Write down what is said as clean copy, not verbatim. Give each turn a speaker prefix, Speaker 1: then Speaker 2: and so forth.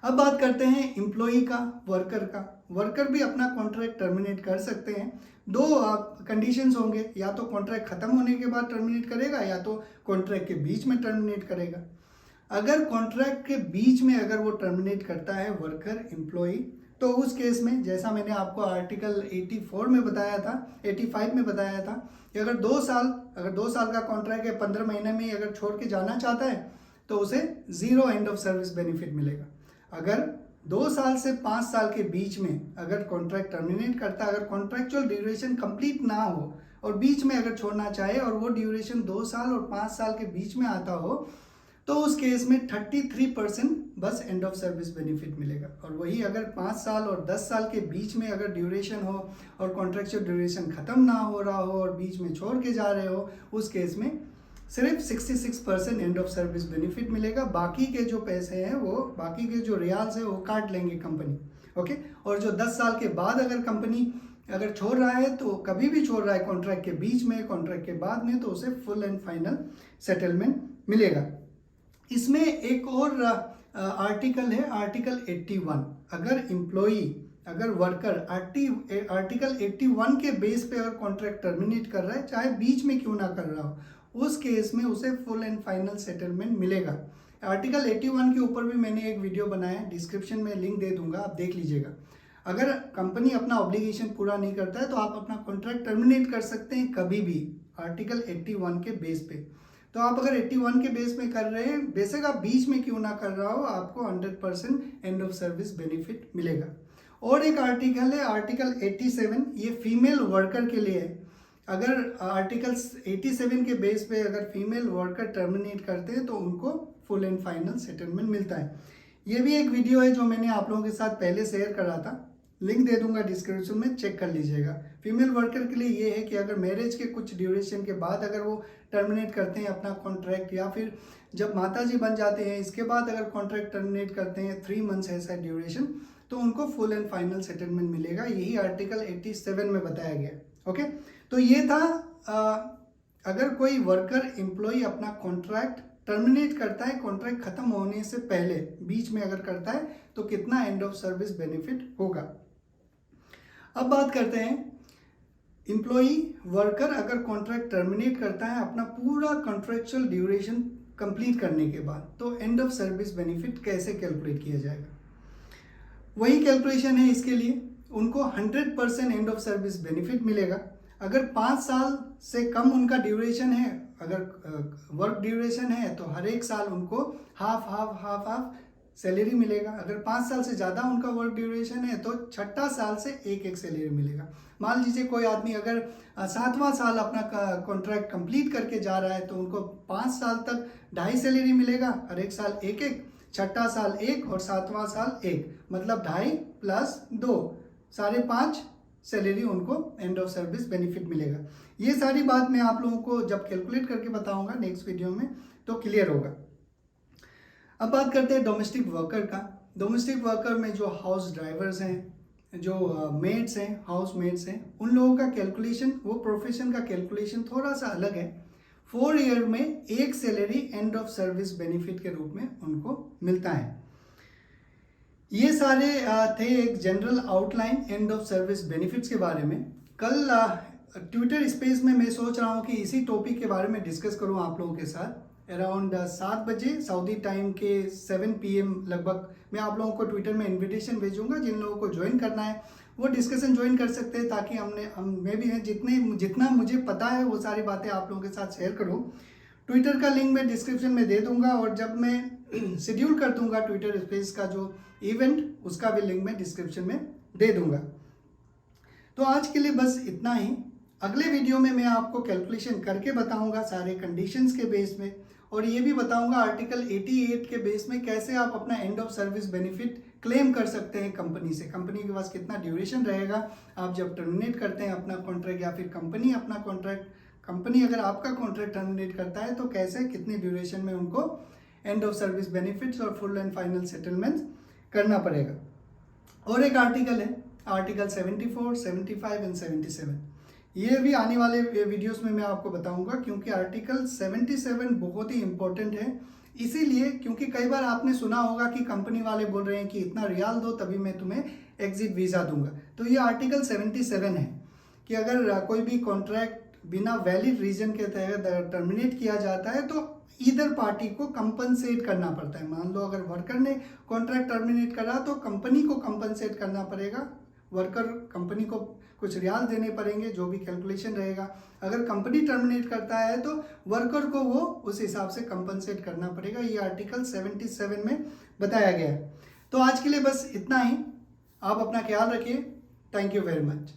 Speaker 1: अब बात करते हैं एम्प्लॉई का, वर्कर का। वर्कर भी अपना कॉन्ट्रैक्ट टर्मिनेट कर सकते हैं। दो कंडीशंस होंगे, या तो कॉन्ट्रैक्ट खत्म होने के बाद टर्मिनेट करेगा या तो कॉन्ट्रैक्ट के बीच में टर्मिनेट करेगा। अगर कॉन्ट्रैक्ट के बीच में अगर वो टर्मिनेट करता है वर्कर एम्प्लॉई, तो उस केस में जैसा मैंने आपको आर्टिकल 84 में बताया था, 85 में बताया था कि अगर 2 साल का कॉन्ट्रैक्ट है, 15 महीने में अगर छोड़ के जाना चाहता है तो उसे zero end of service benefit मिलेगा। अगर 2 साल से 5 साल के बीच में अगर कॉन्ट्रैक्ट टर्मिनेट करता है, अगर कॉन्ट्रैक्चुअल ड्यूरेशन कंप्लीट ना हो और बीच में अगर छोड़ना चाहे और वो ड्यूरेशन 2 साल और 5 साल के बीच में आता हो, तो उस केस में 33% बस एंड ऑफ सर्विस बेनिफिट मिलेगा। और वही अगर 5 साल और 10 साल के बीच में अगर ड्यूरेशन हो और कॉन्ट्रैक्चुअल ड्यूरेशन खत्म ना हो रहा हो और बीच में छोड़ के जा रहे हो, उस केस में सिर्फ 66% एंड ऑफ सर्विस बेनिफिट मिलेगा। बाकी के जो पैसे हैं, वो बाकी के जो रियाल्स है वो काट लेंगे कंपनी। ओके। और जो 10 साल के बाद अगर कंपनी अगर छोड़ रहा है, तो कभी भी छोड़ रहा है कॉन्ट्रैक्ट के बीच में, कॉन्ट्रैक्ट के बाद में, तो उसे फुल एंड फाइनल सेटलमेंट मिलेगा। इसमें एक और आर्टिकल है, आर्टिकल 81। अगर एम्प्लॉई, अगर वर्कर आर्टिकल 81 के बेस पे अगर कॉन्ट्रैक्ट टर्मिनेट कर रहा है, चाहे बीच में क्यों ना कर रहा हो, उस केस में उसे फुल एंड फाइनल सेटलमेंट मिलेगा। आर्टिकल 81 के ऊपर भी मैंने एक वीडियो बनाया है, डिस्क्रिप्शन में लिंक दे दूंगा, आप देख लीजिएगा। अगर कंपनी अपना ऑब्लिगेशन पूरा नहीं करता है तो आप अपना कॉन्ट्रैक्ट टर्मिनेट कर सकते हैं कभी भी, आर्टिकल 81 के बेस पे। तो आप अगर 81 के बेस में कर रहे हैं, बेशक आप बीच में क्यों ना कर रहा हो, आपको 100% एंड ऑफ सर्विस बेनिफिट मिलेगा। और एक आर्टिकल है, आर्टिकल 87, ये फीमेल वर्कर के लिए है। अगर आर्टिकल 87 के बेस पे अगर फीमेल वर्कर टर्मिनेट करते हैं तो उनको फुल एंड फाइनल सेटलमेंट मिलता है। ये भी एक वीडियो है जो मैंने आप लोगों के साथ पहले शेयर करा था, लिंक दे दूंगा डिस्क्रिप्शन में, चेक कर लीजिएगा। फीमेल वर्कर के लिए ये है कि अगर मैरिज के कुछ ड्यूरेशन के बाद अगर वो टर्मिनेट करते हैं अपना कॉन्ट्रैक्ट, या फिर जब माता जी बन जाते हैं इसके बाद अगर कॉन्ट्रैक्ट टर्मिनेट करते हैं, 3 मंथ्स ऐसा ड्यूरेशन, तो उनको फुल एंड फाइनल सेटलमेंट मिलेगा। यही आर्टिकल 87 में बताया गया। ओके। तो ये था अगर कोई वर्कर एम्प्लॉय अपना कॉन्ट्रैक्ट टर्मिनेट करता है कॉन्ट्रैक्ट खत्म होने से पहले, बीच में अगर करता है, तो कितना एंड ऑफ सर्विस बेनिफिट होगा। अब बात करते हैं एम्प्लॉई वर्कर अगर कॉन्ट्रैक्ट टर्मिनेट करता है अपना पूरा कॉन्ट्रैक्चुअल ड्यूरेशन कंप्लीट करने के बाद, तो एंड ऑफ सर्विस बेनिफिट कैसे कैलकुलेट किया जाएगा। वही कैलकुलेशन है इसके लिए, उनको 100% एंड ऑफ सर्विस बेनिफिट मिलेगा। अगर 5 साल से कम उनका ड्यूरेशन है, अगर वर्क ड्यूरेशन है, तो हर एक साल उनको हाफ सैलरी मिलेगा। अगर 5 साल से ज़्यादा उनका वर्क ड्यूरेशन है तो छठा साल से एक सैलरी मिलेगा। मान लीजिए कोई आदमी अगर 7वां साल अपना कॉन्ट्रैक्ट कंप्लीट करके जा रहा है, तो उनको 5 साल तक 2.5 सैलरी मिलेगा, हर एक साल एक, छठा साल 1 और 7वां साल 1, मतलब 2.5 प्लस 2, 5.5 सैलरी उनको एंड ऑफ सर्विस बेनिफिट मिलेगा। ये सारी बात मैं आप लोगों को जब कैलकुलेट करके बताऊंगा नेक्स्ट वीडियो में, तो क्लियर होगा। अब बात करते हैं डोमेस्टिक वर्कर का। डोमेस्टिक वर्कर में जो हाउस ड्राइवर्स हैं, जो मेड्स हैं, हाउस मेड्स हैं, उन लोगों का कैलकुलेशन, वो प्रोफेशन का कैलकुलेशन थोड़ा सा अलग है। 4 ईयर में एक salary end of service benefit के रूप में उनको मिलता है। ये सारे थे एक general outline end of service benefits के बारे में। कल ट्विटर स्पेस में मैं सोच रहा हूँ कि इसी टॉपिक के बारे में डिस्कस करूँ आप लोगों के साथ। अराउंड 7 बजे सऊदी टाइम के 7 PM लगभग मैं आप लोगों को ट्विटर में इन्विटेशन भेजूंगा। जिन लोगों को ज्वाइन करना है वो डिस्कशन ज्वाइन कर सकते हैं, ताकि मैं भी जितना मुझे पता है वो सारी बातें आप लोगों के साथ शेयर करूँ। ट्विटर का लिंक मैं डिस्क्रिप्शन में दे दूंगा, और जब मैं शेड्यूल कर दूंगा ट्विटर स्पेस का जो इवेंट, उसका भी लिंक मैं डिस्क्रिप्शन में दे दूंगा। तो आज के लिए बस इतना ही। अगले वीडियो में मैं आपको कैलकुलेशन करके बताऊंगा सारे कंडीशंस के बेस में, और ये भी बताऊंगा आर्टिकल 88 के बेस में कैसे आप अपना end of service benefit claim कर सकते हैं कंपनी से। कंपनी के पास कितना ड्यूरेशन रहेगा आप जब टर्मिनेट करते हैं अपना कॉन्ट्रैक्ट, या फिर कंपनी अगर आपका कॉन्ट्रैक्ट टर्मिनेट करता है तो कैसे, कितने ड्यूरेशन में उनको एंड ऑफ सर्विस बेनिफिट्स और फुल एंड फाइनल सेटलमेंट करना पड़ेगा। और एक आर्टिकल है, आर्टिकल 74, 75 एंड 77। ये भी आने वाले वीडियोस में मैं आपको बताऊंगा, क्योंकि आर्टिकल 77 बहुत ही इंपॉर्टेंट है। इसीलिए क्योंकि कई बार आपने सुना होगा कि कंपनी वाले बोल रहे हैं कि इतना रियाल दो तभी मैं तुम्हें एग्जिट वीज़ा दूंगा। तो ये आर्टिकल 77 है कि अगर कोई भी कॉन्ट्रैक्ट बिना वैलिड रीजन के तहत टर्मिनेट किया जाता है तो ईदर पार्टी को कंपनसेट करना पड़ता है। मान लो अगर वर्कर ने कॉन्ट्रैक्ट टर्मिनेट करा तो कंपनी को कंपनसेट करना पड़ेगा, वर्कर कंपनी को कुछ रियाल देने पड़ेंगे, जो भी कैलकुलेशन रहेगा। अगर कंपनी टर्मिनेट करता है तो वर्कर को वो उस हिसाब से कंपनसेट करना पड़ेगा। ये आर्टिकल 77 में बताया गया है। तो आज के लिए बस इतना ही। आप अपना ख्याल रखिए। Thank you very much.